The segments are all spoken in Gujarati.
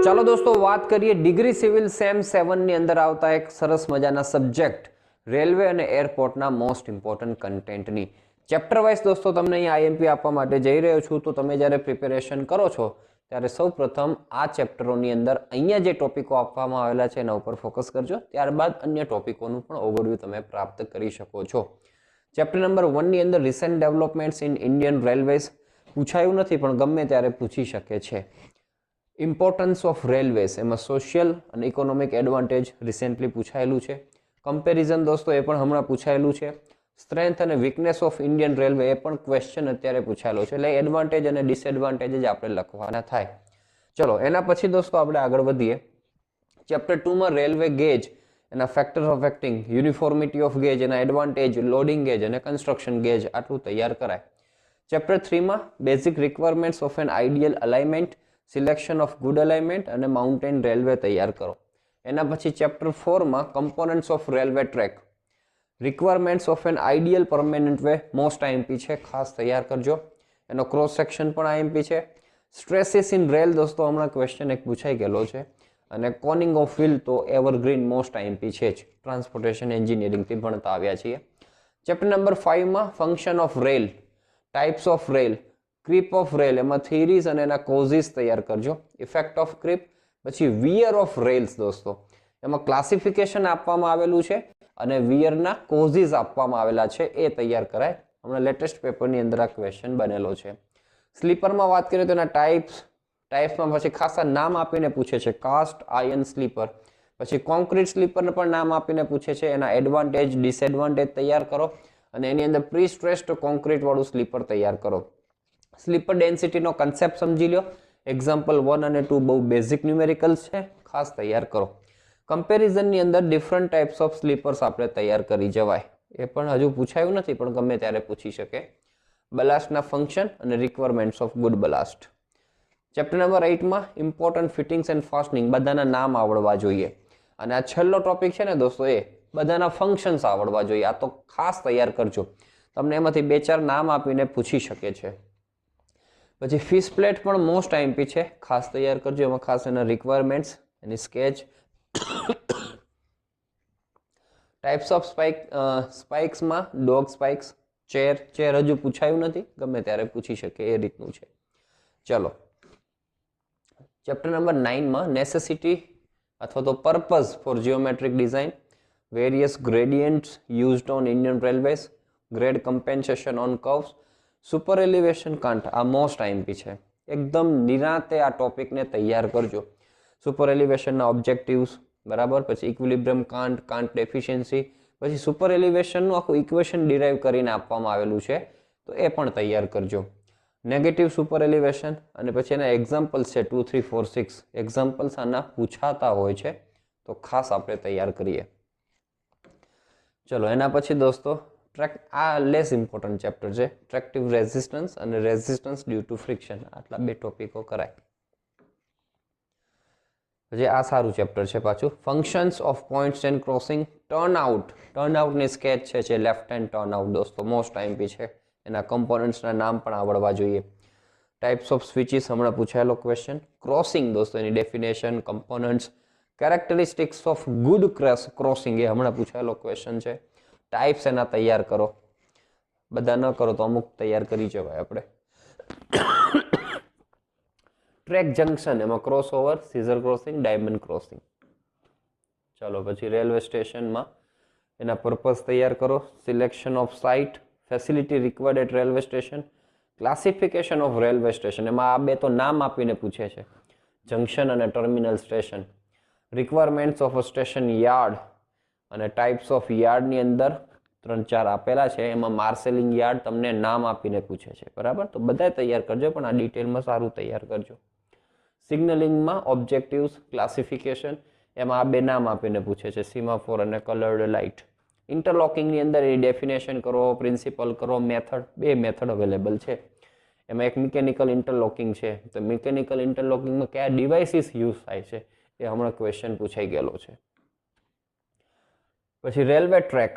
ચાલો દોસ્તો વાત કરીએ ડિગ્રી સિવિલ સેમ 7 ની અંદર આવતા એક સરસ મજાના સબ્જેક્ટ રેલવે અને એરપોર્ટના મોસ્ટ ઇમ્પોર્ટન્ટ કન્ટેન્ટની ચેપ્ટર વાઇઝ દોસ્તો તમને અહીં આઈએમપી આપવા માટે જઈ રહ્યો છું તો તમે જ્યારે પ્રિપેરેશન કરો છો ત્યારે સૌપ્રથમ આ ચેપ્ટરોની અંદર અહીંયા જે ટોપિકો આપવામાં આવેલા છે એના ઉપર ફોકસ કરજો, ત્યારબાદ અન્ય ટોપિકોનું પણ ઓવરવ્યૂ તમે પ્રાપ્ત કરી શકો છો. ચેપ્ટર નંબર 1 ની અંદર recent developments in Indian railways પૂછાયું નથી પણ ગમે ત્યારે પૂછી શકે છે. ઇમ્પોર્ટન્સ ઓફ રેલવેઝ એમાં સોશિયલ અને ઇકોનોમિક એડવાન્ટેજ રિસેન્ટલી પૂછાયેલું છે. કમ્પેરિઝન દોસ્તો એ પણ હમણાં પૂછાયેલું છે. સ્ટ્રેન્થ અને વીકનેસ ઓફ ઇન્ડિયન રેલવે એ પણ ક્વેશ્ચન અત્યારે પૂછાયેલો છે, એટલે એડવાન્ટેજ અને ડિસએડવાન્ટેજ જ આપણે લખવાના થાય. ચલો એના પછી દોસ્તો આપણે આગળ વધીએ. ચેપ્ટર 2 માં રેલવે ગેજ એના factors affecting uniformity of gauge, એના એડવાન્ટેજ, લોડિંગ ગેજ અને કન્સ્ટ્રક્શન ગેજ આટલું તૈયાર કરાય. ચેપ્ટર 3 માં basic requirements of an ideal alignment, selection of good alignment અને માઉન્ટેન રેલવે તૈયાર કરો. એના પછી ચેપ્ટર 4 માં components of railway track, requirements of an ideal permanent way most IMP છે, ખાસ તૈયાર કરજો. એનો ક્રોસ સેક્શન પણ આઈએમપી છે. સ્ટ્રેસીસ ઇન રેલ દોસ્તો હમણાં ક્વેશ્ચન એક પૂછાઈ ગયેલો છે. અને કોનિંગ ઓફ વ્હીલ તો એવરગ્રીન મોસ્ટ આઈએમપી છે જ, ટ્રાન્સપોર્ટેશન એન્જિનિયરિંગથી ભણતા આવ્યા છીએ. ચેપ્ટર નંબર 5 માં function of rail, types of rail, creep of rail, એમાં થિયરીઝ અને એના કોઝિસ તૈયાર કરજો. ઇફેક્ટ ઓફ ક્રીપ, પછી વિયર ઓફ રેલ્સ દોસ્તો એમાં ક્લાસિફિકેશન આપવામાં આવેલું છે અને વિયરના કોઝિસ આપવામાં આવેલા છે, એ તૈયાર કરાય. હમણાં લેટેસ્ટ પેપરની અંદર આ ક્વેશ્ચન બનેલો છે. સ્લીપરમાં વાત કરીએ તો એના ટાઈપ્સમાં પછી ખાસા નામ આપીને પૂછે છે. કાસ્ટ આયર્ન સ્લીપર, પછી કોન્ક્રીટ સ્લીપરને પણ નામ આપીને પૂછે છે. એના એડવાન્ટેજ, ડિસએડવાન્ટેજ તૈયાર કરો અને એની અંદર પ્રી સ્ટ્રેસ્ડ કોન્ક્રીટ વાળું સ્લીપર તૈયાર કરો. સ્લીપર ડેન્સિટીનો કન્સેપ્ટ સમજી લો. એક્ઝામ્પલ 1 અને 2 બહુ બેઝિક ન્યુમેરિકલ્સ છે, ખાસ તૈયાર કરો. કમ્પેરિઝનની અંદર ડિફરન્ટ ટાઈપ્સ ઓફ સ્લીપર્સ આપણે તૈયાર કરી જવાય. એ પણ હજુ પૂછાયું નથી પણ ગમે ત્યારે પૂછી શકે. બલાસ્ટના ફંક્શન અને requirements of good ballast. Chapter number 8 માં ઇમ્પોર્ટન્ટ ફિટિંગ્સ એન્ડ ફાસ્ટનિંગ, બધાના નામ આવડવા જોઈએ. અને આ છેલ્લો ટોપિક છે ને દોસ્તો, એ બધાના ફંક્શન્સ આવડવા જોઈએ. આ તો ખાસ તૈયાર કરજો, તમને એમાંથી 2-4 નામ આપીને પૂછી શકે છે. પછી ફિશ પ્લેટ પણ મોસ્ટ આઈએમપી છે, ખાસ તૈયાર કરજો. એમાં ખાસ એના રિક્વાયરમેન્ટ્સ, એની સ્કેચ. ટાઈપ્સ ઓફ સ્પાઇક્સમાં ડોગ સ્પાઇક્સ, ચેર હજુ પૂછાયું નથી, ગમે ત્યારે પૂછી શકે એ રીતનું છે. ચલો ચેપ્ટર નંબર 9 માં નેસેસિટી અથવા તો purpose for geometric design, various gradients used on Indian railways, grade compensation on curves, super elevation cant. આ મોસ્ટ આઈએમપી છે, એકદમ નિરાંતે આ ટોપિકને તૈયાર કરજો. સુપર એલિવેશનના ઓબ્જેક્ટિવ્સ, બરાબર, પછી ઇક્વિલિબ્રિયમ કાન્ટ ડેફિશિયન્સી, પછી સુપર એલિવેશનનું આખું ઇક્વેશન ડિરાઈવ કરીને આપવામાં આવેલું છે, તો એ પણ તૈયાર કરજો. નેગેટિવ સુપર એલિવેશન અને પછી એના એક્ઝામ્પલ્સ છે 2, 3, 4, 6 એક્ઝામ્પલ્સ આના પૂછાતા હોય છે, તો ખાસ આપણે તૈયાર કરીએ. ચલો એના પછી દોસ્તો આ લેસ ઇમ્પોર્ટન્ટ ચેપ્ટર છે, ટ્રેક્ટિવ રેઝિસ્ટન્સ અને રેઝિસ્ટન્સ ડ્યુ ટુ ફ્રિક્શન. આટલા 2 ટોપિકો કરાય. પછી આ સારું ચેપ્ટર છે પાછું, functions of points and crossing, ટર્નઆઉટની સ્કેચ છે જે લેફ્ટ હેન્ડ ટર્નઆઉટ દોસ્તો મોસ્ટ આઈએમપી છે. એના કમ્પોનન્ટ્સના નામ પણ આવડવા જોઈએ. ટાઈપ્સ ઓફ સ્વિચીસ હમણાં પૂછાયેલો ક્વેશ્ચન. ક્રોસિંગ દોસ્તો એની definition, components, characteristics of good crossing એ હમણાં પૂછાયેલો ક્વેશ્ચન છે. ટાઈપ્સ એના તૈયાર કરો, બધા ન કરો તો અમુક તૈયાર કરી જવાય આપણે. ટ્રેક જંકશન, એમાં cross over, scissor crossing, diamond crossing. ચલો પછી રેલવે સ્ટેશનમાં એના પર્પઝ તૈયાર કરો. Selection of site, facility required at railway station, classification of railway station, એમાં આ 2 તો નામ આપીને પૂછે છે, જંકશન અને terminal station. Requirements of a station yard અને ટાઈપ્સ ઓફ યાર્ડની અંદર 3-4 આપેલા છે, એમાં માર્શેલિંગ યાર્ડ તમને નામ આપીને પૂછે છે, બરાબર, તો બધા તૈયાર કરજો પણ આ ડિટેલમાં સારું તૈયાર કરજો. સિગ્નલિંગમાં ઓબ્જેક્ટિવ્સ, ક્લાસિફિકેશન, એમાં આ 2 નામ આપીને પૂછે છે, સીમાફોર અને કલર્ડ લાઇટ. ઇન્ટરલોકિંગની અંદર એની ડેફિનેશન કરો, પ્રિન્સિપલ કરો, મેથડ, 2 મેથડ અવેલેબલ છે. એમાં એક મિકેનિકલ ઇન્ટરલોકિંગ છે, તો મિકેનિકલ ઇન્ટરલોકિંગમાં કયા ડિવાઇસીસ યુઝ થાય છે એ હમણાં ક્વેશ્ચન પૂછાઈ ગયેલો છે. પછી રેલવે ટ્રેક,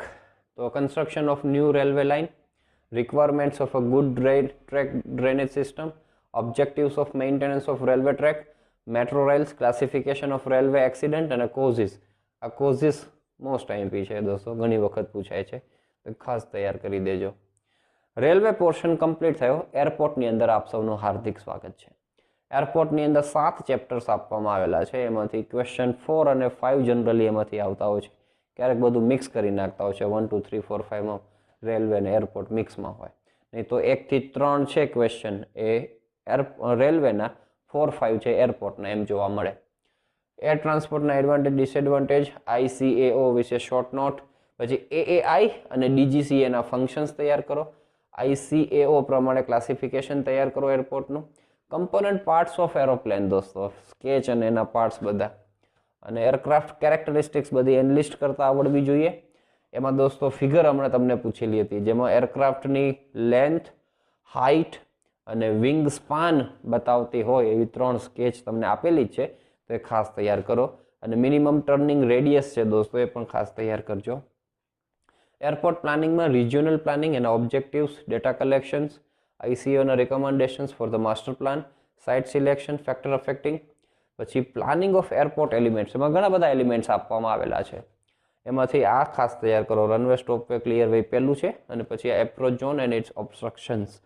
તો construction of new railway line, requirements of a good track drainage system, objectives of maintenance of railway track, metro rails, classification of railway accident અને કોઝિસ. આ કોઝિસ મોસ્ટ આઈએમપી છે દોસ્તો, ઘણી વખત પૂછાય છે, તો ખાસ તૈયાર કરી દેજો. રેલવે પોર્શન કમ્પ્લીટ થયો. એરપોર્ટની અંદર આપ સૌનું હાર્દિક સ્વાગત છે. એરપોર્ટની અંદર 7 ચેપ્ટર્સ આપવામાં આવેલા છે. એમાંથી ક્વેશ્ચન 4 અને 5 જનરલી એમાંથી આવતા હોય છે. ક્યારેક બધું મિક્સ કરી નાખતા હોય છે. 1 2 3 4 5માં રેલવે અને એરપોર્ટ મિક્સમાં હોય. નહીં તો 1 થી 3 છે ક્વેશ્ચન એ રેલવેના, 4 5 છે એરપોર્ટના, એમ જોવા મળે. એર ટ્રાન્સપોર્ટના એડવાન્ટેજ ડિસએડવાન્ટેજ, ICAO વિશે શોર્ટ નોટ, પછી AAI અને DGCAના ફંક્શન્સ તૈયાર કરો. ICAO પ્રમાણે ક્લાસિફિકેશન તૈયાર કરો એરપોર્ટનું. કમ્પોનન્ટ પાર્ટ્સ ઓફ એરોપ્લેન દોસ્તો, સ્કેચ અને એના પાર્ટ્સ બધા, અને એરક્રાફ્ટ કેરેક્ટરિસ્ટિક્સ બધી એનલિસ્ટ કરતા આવડવી જોઈએ. એમાં દોસ્તો ફિગર હમણાં તમને પૂછેલી હતી, જેમાં એરક્રાફ્ટની લેન્થ, હાઇટ અને વિંગ સ્પાન બતાવતી હોય એવી 3 સ્કેચ તમને આપેલી જ છે, તો એ ખાસ તૈયાર કરો. અને મિનિમમ ટર્નિંગ રેડિયસ છે દોસ્તો, એ પણ ખાસ તૈયાર કરજો. એરપોર્ટ પ્લાનિંગમાં રિજિયોનલ પ્લાનિંગ એના ઓબ્જેક્ટિવ્સ, ડેટા કલેક્શન્સ, ICAOના recommendations for the master plan, site selection, factor affecting, પછી પ્લાનિંગ ઓફ એરપોર્ટ એલિમેન્ટ્સ, એમાં ઘણા બધા એલિમેન્ટ્સ આપવામાં આવેલા છે. એમાંથી આ ખાસ તૈયાર કરો. રનવે, સ્ટોપવે, ક્લિયર વે પહેલું છે, અને પછી approach zone and its obstructions.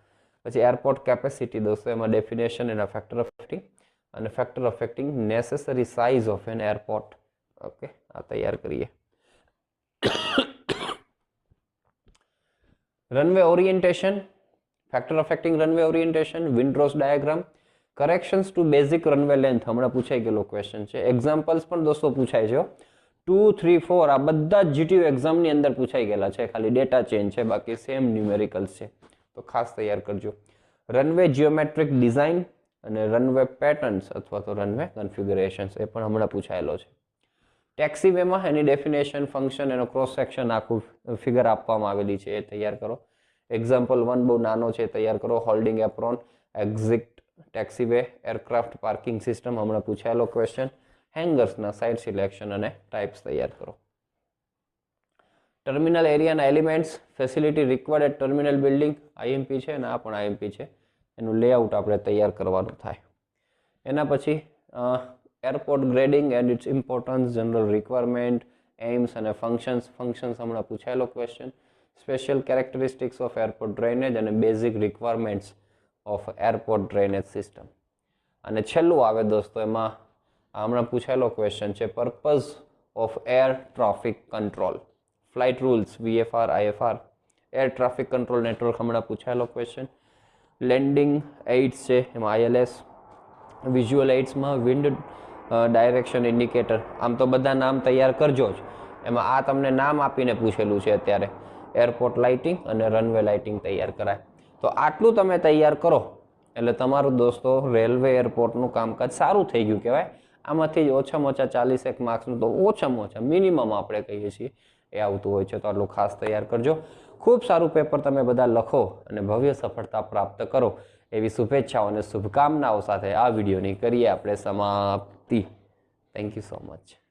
પછી એરપોર્ટ કેપેસિટી દોસ્તો, એમાં ડેફિનેશન એના ફેક્ટર અફેક્ટિંગ, અને factor affecting necessary size of an airport. Okay, આ તૈયાર કરીએ. Runway orientation, factor affecting runway orientation, windrose diagram, corrections to basic runway length, હમણાં પૂછાઈ ગયેલો ક્વેશ્ચન છે. એક્ઝામ્પલ્સ પણ દોસ્તો પૂછાય છે. 2 3 4 આ બધા જ GTU એક્ઝામની અંદર પૂછાઈ ગયેલા છે, ખાલી ડેટા ચેન્જ છે, બાકી સેમ ન્યુમેરિકલ્સ છે, તો ખાસ તૈયાર કરજો. રનવે જીઓમેટ્રિક ડિઝાઇન અને રનવે પેટર્ન્સ અથવા તો રનવે કન્ફિગ્યુરેશન્સ, એ પણ હમણાં પૂછાયેલો છે. ટેક્સીવેમાં એની ડેફિનેશન, ફંક્શન, એનો ક્રોસ સેક્શન આખું ફિગર આપવામાં આવેલી છે, એ તૈયાર કરો. એક્ઝામ્પલ 1 બહુ નાનો છે, તૈયાર કરો. Holding apron, exit taxiway, aircraft parking system, હમણાં પૂછાયેલો ક્વેશ્ચન. હેંગર્સના સાઇટ સિલેક્શન અને ટાઈપ્સ તૈયાર કરો. ટર્મિનલ એરિયાના elements, facility required at terminal building, IMP છે, અને આ પણ IMP છે. એનું લેઆઉટ આપણે તૈયાર કરવાનું થાય. એના પછી airport grading and its importance, general requirement, aims અને ફંક્શન્સ. ફંક્શન્સ હમણાં પૂછાયેલો question. Special characteristics of airport drainage અને basic requirements of airport drainage system. અને છેલ્લું આવે દોસ્તો, એમાં હમણાં પૂછાયેલો ક્વેશ્ચન છે, purpose of air traffic control, flight rules, VFR, IFR, air traffic control network, હમણાં પૂછાયેલો ક્વેશ્ચન. લેન્ડિંગ એઇડ્સ છે, એમાં ILS. વિઝ્યુઅલ એઇડ્સમાં વિન્ડ ડાયરેક્શન ઇન્ડિકેટર. આમ તો બધા નામ તૈયાર કરજો જ, એમાં આ તમને નામ આપીને પૂછેલું છે અત્યારે. એરપોર્ટ લાઇટિંગ અને રનવે લાઇટિંગ તૈયાર કરાય. તો આટલું તમે તૈયાર કરો એટલે તમારું દોસ્તો રેલવે એરપોર્ટનું કામકાજ સારું થઈ ગયું કહેવાય. આમાંથી જ ઓછામાં ઓછા 41 માર્ક્સનું તો ઓછામાં ઓછા મિનિમમ આપણે કહીએ છીએ એ આવતું હોય છે, તો આટલું ખાસ તૈયાર કરજો. ખૂબ સારું પેપર તમે બધા લખો અને ભવ્ય સફળતા પ્રાપ્ત કરો એવી શુભેચ્છાઓ અને શુભકામનાઓ સાથે આ વિડીયોની કરીએ આપણે સમાપ્તિ. Thank you so much.